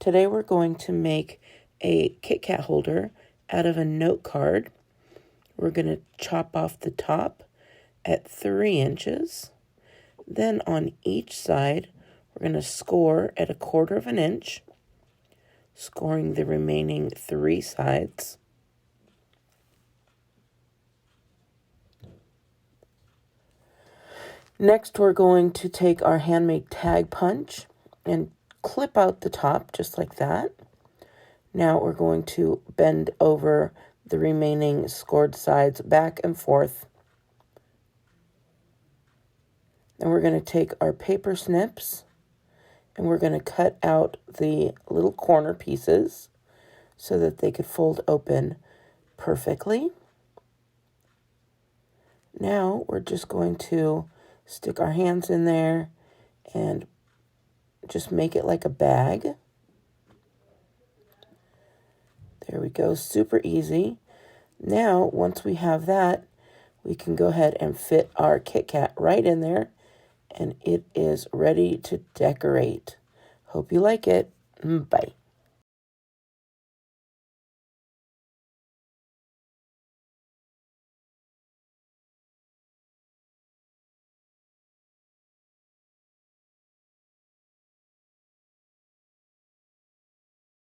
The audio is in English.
Today we're going to make a Kit Kat holder out of a note card. We're going to chop off the top at 3 inches. Then on each side, we're going to score at 1/4 inch, scoring the remaining 3 sides. Next, we're going to take our handmade tag punch and clip out the top just like that. Now we're going to bend over the remaining scored sides back and forth. Then we're going to take our paper snips and we're going to cut out the little corner pieces so that they could fold open perfectly. Now we're just going to stick our hands in there and just make it like a bag. There we go, super easy. Now, once we have that, we can go ahead and fit our Kit Kat right in there, and it is ready to decorate. Hope you like it. Bye.